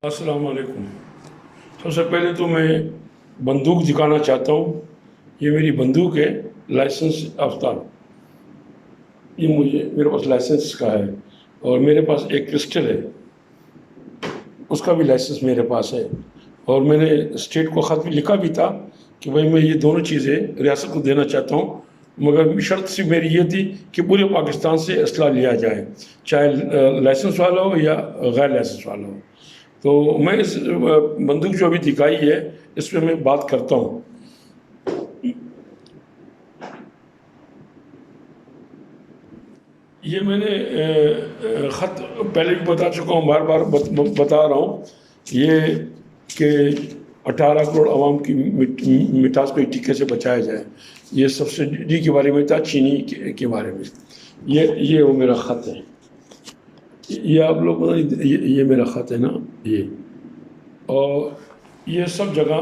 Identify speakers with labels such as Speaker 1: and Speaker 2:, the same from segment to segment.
Speaker 1: السلام علیکم۔ سب سے پہلے تو میں بندوق دکھانا چاہتا ہوں۔ یہ میری بندوق ہے، لائسنس یافتہ۔ یہ میرے پاس لائسنس کا ہے، اور میرے پاس ایک پسٹل ہے، اس کا بھی لائسنس میرے پاس ہے۔ اور میں نے اسٹیٹ کو خط بھی لکھا بھی تھا کہ بھائی میں یہ دونوں چیزیں ریاست کو دینا چاہتا ہوں، مگر شرط صرف میری یہ تھی کہ پورے پاکستان سے اسلحہ لیا جائے، چاہے لائسنس والا ہو یا غیر لائسنس والا ہو۔ تو میں اس بندوق جو ابھی دکھائی ہے اس پہ میں بات کرتا ہوں۔ یہ میں نے خط پہلے بھی بتا چکا ہوں، بار بار بتا رہا ہوں، یہ کہ 18 کروڑ عوام کی مٹاس پہ ٹیکے سے بچایا جائے۔ یہ سبسڈی کے بارے میں تھا، چینی کے بارے میں۔ یہ وہ میرا خط ہے، یہ آپ لوگ یہ میرا خط ہے نا، یہ اور یہ سب جگہ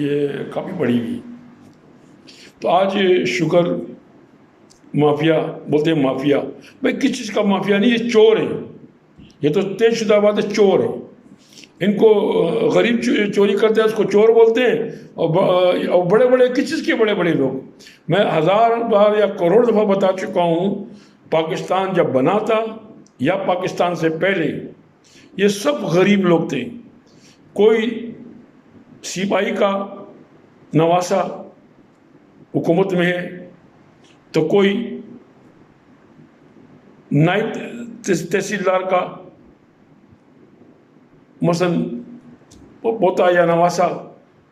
Speaker 1: یہ کاپی پڑی ہوئی۔ تو آج شوگر مافیا بولتے ہیں، مافیا بھائی کس چیز کا مافیا نہیں، یہ چور ہیں، یہ تو طے شدہ بات ہے، چور ہیں۔ ان کو غریب چوری کرتے ہیں اس کو چور بولتے ہیں، اور بڑے بڑے کس چیز کے بڑے بڑے لوگ، میں 1000 بار یا کروڑ دفعہ بتا چکا ہوں، پاکستان جب بنا تھا یا پاکستان سے پہلے یہ سب غریب لوگ تھے۔ کوئی سپاہی کا نواسا حکومت میں ہے، تو کوئی نائب تحصیلدار کا مثلاً پوتا یا نواسا،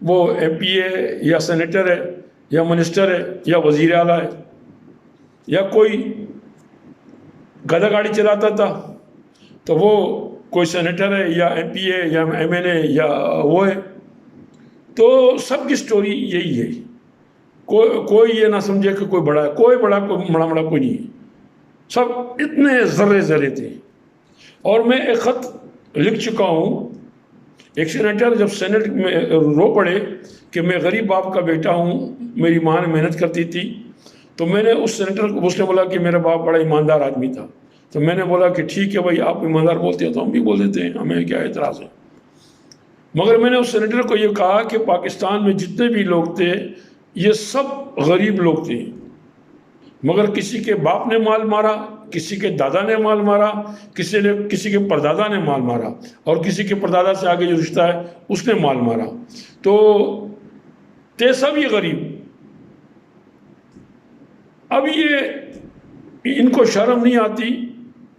Speaker 1: وہ ایم پی ہے یا سینیٹر ہے یا منسٹر ہے یا وزیر اعلیٰ ہے، یا کوئی گدھا گاڑی چلاتا تھا تو وہ کوئی سینیٹر ہے یا ایم پی ہے یا ایم این اے یا وہ ہے۔ تو سب کی سٹوری یہی ہے، کوئی یہ نہ سمجھے کہ کوئی بڑا ہے، کوئی بڑا کوئی نہیں ہے، سب اتنے ذرے ذرے تھے۔ اور میں ایک خط لکھ چکا ہوں، ایک سینیٹر جب سینٹ میں رو پڑے کہ میں غریب باپ کا بیٹا ہوں، میری ماں نے محنت کرتی تھی، تو میں نے اس سینیٹر کو، اس نے بولا کہ میرا باپ بڑا ایماندار آدمی تھا، تو میں نے بولا کہ ٹھیک ہے بھائی، آپ ایماندار بولتے ہیں تو ہم بھی بول دیتے ہیں، ہمیں کیا اعتراض ہے۔ مگر میں نے اس سینیٹر کو یہ کہا کہ پاکستان میں جتنے بھی لوگ تھے یہ سب غریب لوگ تھے، مگر کسی کے باپ نے مال مارا، کسی کے دادا نے مال مارا، کسی کے پردادا نے مال مارا، اور کسی کے پردادا سے آگے جو رشتہ ہے اس نے مال مارا، تو تھے سب یہ غریب۔ اب یہ ان کو شرم نہیں آتی،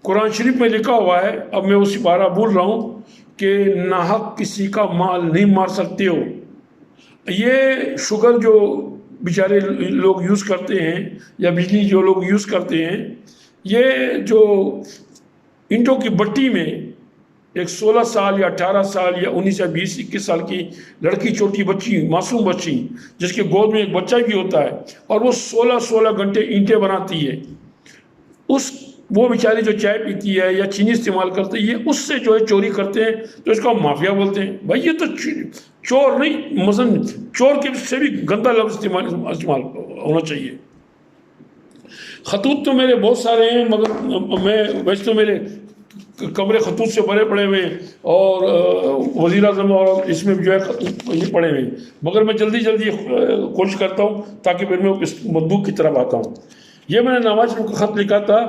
Speaker 1: قرآن شریف میں لکھا ہوا ہے، اب میں اسی پارہ بول رہا ہوں کہ ناحق کسی کا مال نہیں مار سکتے ہو۔ یہ شوگر جو بیچارے لوگ یوز کرتے ہیں یا بجلی جو لوگ یوز کرتے ہیں، یہ جو اینٹوں کی بٹی میں ایک 16 سال یا 18 سال یا 19 یا 20 21 سال کی لڑکی، چھوٹی بچی، معصوم بچی، جس کے گود میں ایک بچہ بھی ہوتا ہے، اور وہ 16 گھنٹے اینٹیں بناتی ہے، وہ بیچاری جو چائے پیتی ہے یا چینی استعمال کرتے ہیں، یہ اس سے جو ہے چوری کرتے ہیں، تو اس کو ہم مافیا بولتے ہیں۔ بھائی یہ تو چور نہیں، مثلا چور کے سے بھی گندا لفظ استعمال ہونا چاہیے۔ خطوط تو میرے بہت سارے ہیں، مگر میں ویسے تو میرے کمرے خطوط سے بھرے پڑے ہوئے، اور وزیر اعظم اور اس میں بھی جو ہے خطوط یہ پڑے ہوئے، مگر میں جلدی کوشش کرتا ہوں تاکہ پھر میں اس بندوق کی طرف آتا ہوں۔ یہ میں نے نواز شریف کو خط لکھا تھا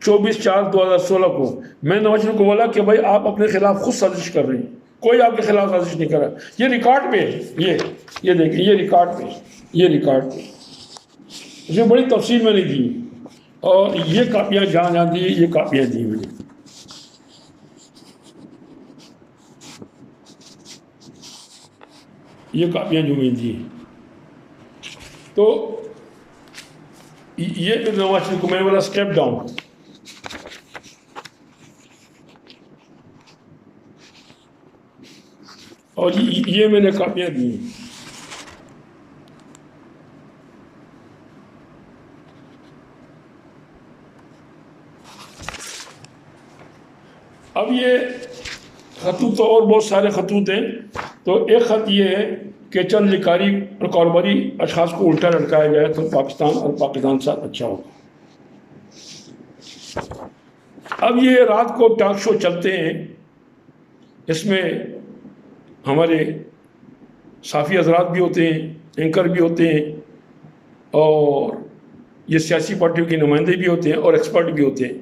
Speaker 1: 24/4/2016 کو۔ میں نواز شریف کو بولا کہ بھائی آپ اپنے خلاف خود سازش کر رہے ہیں، کوئی آپ کے خلاف سازش نہیں کر رہا۔ یہ ریکارڈ پہ ہے، یہ دیکھیں، یہ ریکارڈ پہ، اس میں بڑی تفصیل میں نے دی، اور یہ کاپیاں جہاں دی، یہ کاپیاں دی میں نے۔ یہ کاپیاں جو میں دی، تو یہ نواز شریف کو میں نے بولا اسٹیپ ڈاؤن۔ اور یہ میں نے کاپیاں دی۔ اب یہ خطوط تو اور بہت سارے خطوط ہیں، تو ایک خط یہ ہے کہ چند لکاری اور کاروباری اشخاص کو الٹا لٹکایا جائے تو پاکستان اور پاکستان ساتھ اچھا ہوگا۔ اب یہ رات کو ٹاک شو چلتے ہیں، اس میں ہمارے صحافی حضرات بھی ہوتے ہیں، اینکر بھی ہوتے ہیں، اور یہ سیاسی پارٹیوں کے نمائندے بھی ہوتے ہیں اور ایکسپرٹ بھی ہوتے ہیں.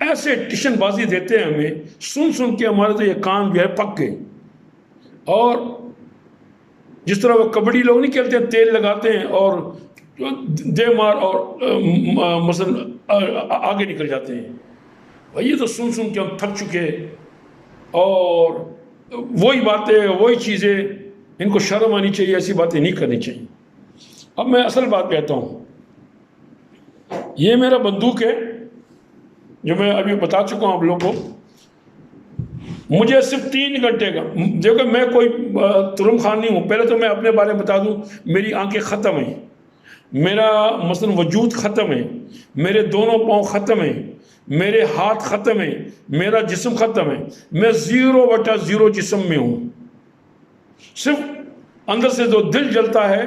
Speaker 1: ایسے ٹیشن بازی دیتے ہیں ہمیں، سن سن کے ہمارے تو یہ کان جو ہے پک گئے. اور جس طرح وہ کبڈی لوگ نہیں کھیلتے ہیں، تیل لگاتے ہیں اور دے مار اور مثلا آگے نکل جاتے ہیں. بھائی یہ تو سن سن کے ہم تھک چکے، اور وہی باتیں وہی چیزیں، ان کو شرم آنی چاہیے، ایسی باتیں نہیں کرنی چاہیے. اب میں اصل بات کہتا ہوں. یہ میرا بندوق ہے جو میں ابھی بتا چکا ہوں آپ لوگوں کو. مجھے صرف 3 گھنٹے کا، دیکھو میں کوئی ترم خان نہیں ہوں. پہلے تو میں اپنے بارے میں بتا دوں، میری آنکھیں ختم ہیں، میرا مثلا وجود ختم ہے، میرے دونوں پاؤں ختم ہیں، میرے ہاتھ ختم ہیں، میرا جسم ختم ہے. میں 0/0 جسم میں ہوں. صرف اندر سے جو دل جلتا ہے،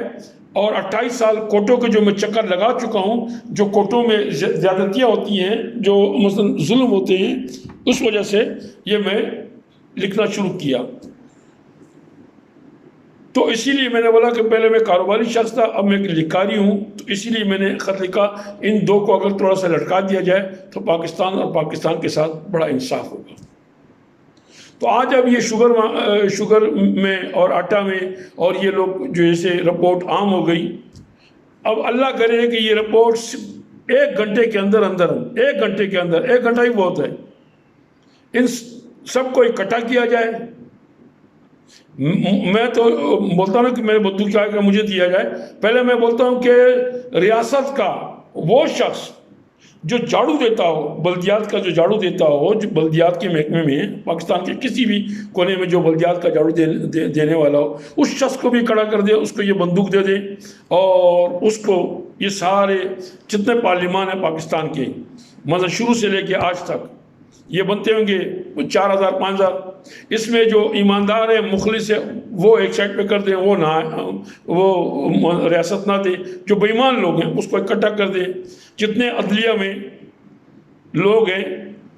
Speaker 1: اور 28 سال کوٹوں کے جو میں چکر لگا چکا ہوں، جو کوٹوں میں زیادتیاں ہوتی ہیں، جو مثلا ظلم ہوتے ہیں، اس وجہ سے یہ میں لکھنا شروع کیا. تو اسی لیے میں نے بولا کہ پہلے میں کاروباری شخص تھا، اب میں ایک لکھاری ہوں. تو اسی لیے میں نے خط لکھا، ان دو کو اگر تھوڑا سا لٹکا دیا جائے تو پاکستان اور پاکستان کے ساتھ بڑا انصاف ہوگا. تو آج اب یہ شوگر میں اور آٹا میں، اور یہ لوگ جو ایسے رپورٹ عام ہو گئی. اب اللہ کرے کہ یہ رپورٹ 1 گھنٹے کے اندر 1 گھنٹے کے اندر، 1 گھنٹہ ہی بہت ہے، ان سب کو اکٹھا کیا جائے. میں تو بولتا ہوں کہ میرے بدو کیا کہ مجھے دیا جائے. پہلے میں بولتا ہوں کہ ریاست کا وہ شخص جو جھاڑو دیتا ہو، بلدیات کا جو جھاڑو دیتا ہو، جو بلدیات کے محکمے میں پاکستان کے کسی بھی کونے میں جو بلدیات کا جھاڑو دینے والا ہو، اس شخص کو بھی کھڑا کر دے، اس کو یہ بندوق دے دے، اور اس کو یہ سارے جتنے پارلیمان ہیں پاکستان کے، مثلا شروع سے لے کے آج تک یہ بنتے ہوں گے 4000 5000. اس میں جو ایماندار ہے، مخلص ہے، وہ ایک سائڈ پہ کر دیں، وہ ریاست نہ دے. جو بے ایمان لوگ ہیں اس کو اکٹھا کر دے. جتنے عدلیہ میں لوگ ہیں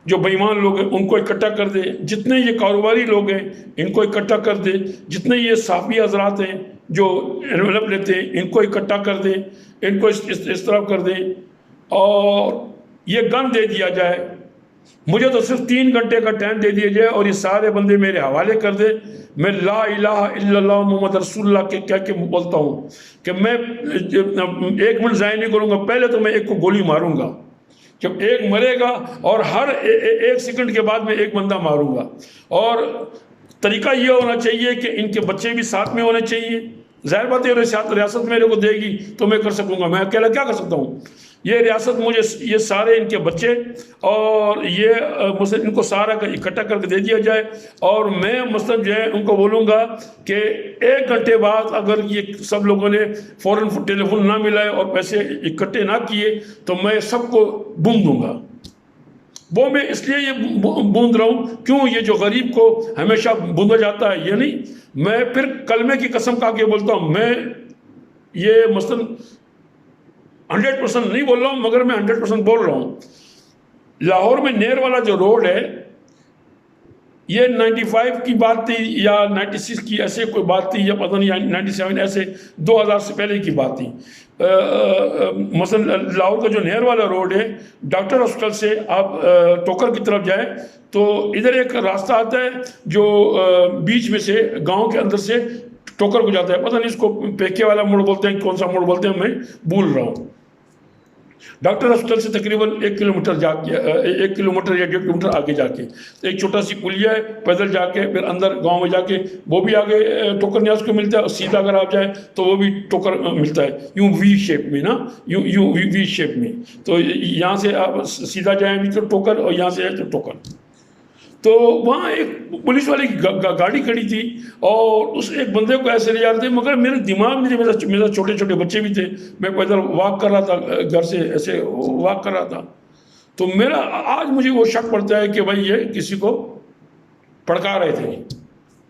Speaker 1: جو بے ایمان لوگ ہیں ان کو اکٹھا کر دے. جتنے یہ کاروباری لوگ ہیں ان کو اکٹھا کر دے. جتنے یہ صحافی حضرات ہیں جو انویلپ لیتے ہیں ان کو اکٹھا کر دے، ان کو اس طرح کر دے، اور یہ گن دے دیا جائے. مجھے تو صرف 3 گھنٹے کا ٹائم دے دیا جائے، اور یہ سارے بندے میرے حوالے کر دے. میں لا الہ الا اللہ محمد رسول اللہ کے کہہ کے بولتا ہوں کہ میں 1 منٹ ضائع نہیں کروں گا. پہلے تو میں ایک کو گولی ماروں گا، جب ایک مرے گا، اور ہر 1 سیکنڈ کے بعد میں ایک بندہ ماروں گا. اور طریقہ یہ ہونا چاہیے کہ ان کے بچے بھی ساتھ میں ہونے چاہیے. ظاہر بات ہے ریاست میرے کو دے گی تو میں کر سکوں گا، میں اکیلا کیا کر سکتا ہوں. یہ ریاست مجھے یہ سارے ان کے بچے اور یہ مثلا ان کو سارا اکٹھا کر کے دے دیا جائے. اور میں مثلا جو ہے ان کو بولوں گا کہ 1 گھنٹے بعد اگر یہ سب لوگوں نے فوراً ٹیلی فون نہ ملائے اور پیسے اکٹھے نہ کیے تو میں سب کو بوند دوں گا. وہ میں اس لیے یہ بوند رہا ہوں، کیوں یہ جو غریب کو ہمیشہ بوندا جاتا ہے یہ نہیں. میں پھر کلمے کی قسم کھا کے بولتا ہوں، میں یہ مثلا 100% نہیں بول رہا ہوں، مگر میں 100% بول رہا ہوں. لاہور میں نیر والا جو روڈ ہے، یہ 95 کی بات تھی یا 96 کی، ایسے کوئی بات تھی، یا پتہ نہیں 97، ایسے 2000 سے پہلے کی بات تھی. مثلا لاہور کا جو نہر والا روڈ ہے، ڈاکٹر ہاسپٹل سے آپ ٹوکر کی طرف جائیں تو ادھر ایک راستہ آتا ہے جو بیچ میں سے گاؤں کے اندر سے ٹوکر کو جاتا ہے. پتہ نہیں اس کو پیکے والا موڑ بولتے ہیں، کون سا موڑ بولتے ہیں، میں بھول رہا ہوں. ڈاکٹر ہاسپٹل سے تقریباً 1 کلومیٹر جا کے 1 کلومیٹر یا 1.5 کلومیٹر آگے جا کے ایک چھوٹا سی پلیا ہے، پیدل جا کے پھر اندر گاؤں میں جا کے وہ بھی آگے ٹوکر نیاز کو ملتا ہے، اور سیدھا اگر آپ جائیں تو وہ بھی ٹوکر ملتا ہے، یوں وی شیپ میں نا، یوں وی شیپ میں. تو یہاں سے آپ سیدھا جائیں بھی تو ٹوکر، اور یہاں سے ہے تو ٹوکر. تو وہاں ایک پولیس والی گاڑی کھڑی تھی، اور اس ایک بندے کو ایسے لے جا رہے تھے، مگر میرے دماغ میں میرا چھوٹے چھوٹے بچے بھی تھے، میں پیدل واک کر رہا تھا، گھر سے ایسے واک کر رہا تھا. تو میرا آج مجھے وہ شک پڑتا ہے کہ بھائی یہ کسی کو پڑکا رہے تھے.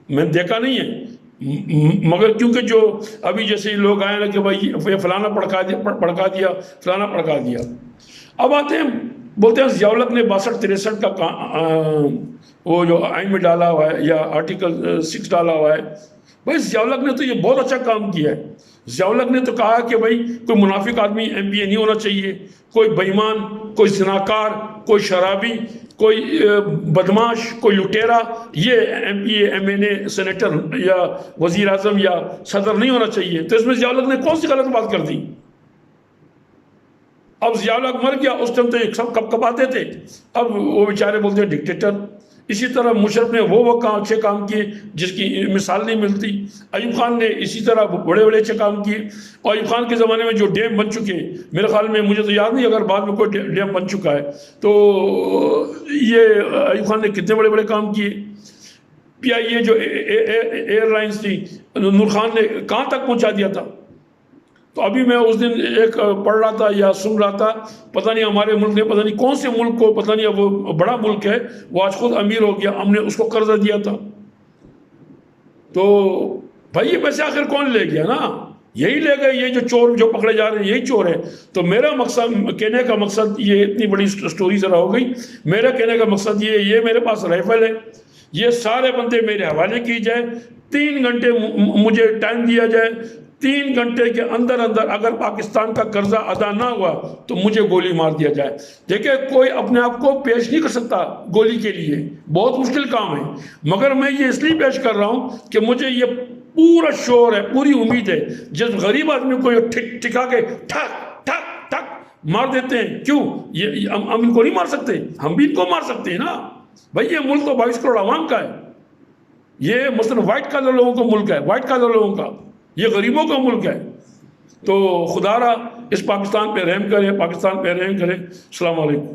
Speaker 1: میں دیکھا نہیں ہے، مگر کیونکہ جو ابھی جیسے لوگ آئے نا کہ بھائی فلانا پڑکا دیا، فلانا پڑکا دیا. اب آتے ہیں بولتے ہیں ضیاء الحق نے 62-63 کا وہ جو آئین میں ڈالا ہوا ہے یا آرٹیکل 6 ڈالا ہوا ہے. بھائی ضیاء الحق نے تو یہ بہت اچھا کام کیا ہے. ضیاء الحق نے تو کہا کہ بھائی کوئی منافق آدمی ایم پی اے نہیں ہونا چاہیے, کوئی بےمان, کوئی زناکار, کوئی شرابی, کوئی بدماش, کوئی لٹیرا, یہ ایم پی اے, ایم این اے, سینیٹر یا وزیر اعظم یا صدر نہیں ہونا چاہیے. تو اس میں ضیاء الحق نے کون سی غلط بات کر دی؟ اب ضیاء الحق مر گیا, اس ٹائم تو سب کب آتے تھے, اب وہ بیچارے بولتے ہیں ڈکٹیٹر. اسی طرح مشرف نے وہ اچھے کام کیے جس کی مثال نہیں ملتی. ایوب خان نے اسی طرح بڑے اچھے کام کیے. اور ایوب خان کے زمانے میں جو ڈیم بن چکے, میرے خیال میں, مجھے تو یاد نہیں اگر بعد میں کوئی ڈیم بن چکا ہے, تو یہ ایوب خان نے کتنے بڑے کام کیے. پی آئی اے جو ایئر لائنس تھی, نور خان نے کہاں تک پہنچا دیا تھا. تو ابھی میں اس دن ایک پڑھ رہا تھا یا سن رہا تھا, پتہ نہیں ہمارے ملک نے, پتہ نہیں کون سے ملک کو, پتہ نہیں وہ بڑا ملک ہے, وہ آج خود امیر ہو گیا, ہم نے اس کو قرضہ دیا تھا. تو بھائی یہ پیسے آخر کون لے گیا نا, یہی لے گئے, یہ جو چور جو پکڑے جا رہے ہیں یہی چور ہیں. تو میرا مقصد, کہنے کا مقصد, یہ اتنی بڑی سٹوری ذرا ہو گئی, میرا کہنے کا مقصد یہ میرے پاس رائفل ہے, یہ سارے بندے میرے حوالے کی جائے, 3 گھنٹے مجھے ٹائم دیا جائے, 3 گھنٹے کے اندر اگر پاکستان کا قرضہ ادا نہ ہوا تو مجھے گولی مار دیا جائے. دیکھیں کوئی اپنے آپ کو پیش نہیں کر سکتا گولی کے لیے, بہت مشکل کام ہے, مگر میں یہ اس لیے پیش کر رہا ہوں کہ مجھے یہ پورا شعور ہے, پوری امید ہے, جس غریب آدمی کو یہ ٹھکا کے ٹھک ٹھک ٹھک مار دیتے ہیں, کیوں یہ ہم ان کو نہیں مار سکتے؟ ہم بھی ان کو مار سکتے ہیں نا. بھائی یہ ملک تو 22 کروڑ عوام کا ہے, یہ مثلا وائٹ کالر لوگوں کا ملک ہے, وائٹ کالر لوگوں کا, یہ غریبوں کا ملک ہے. تو خدا را اس پاکستان پہ رحم کرے, پاکستان پہ رحم کرے. السلام علیکم.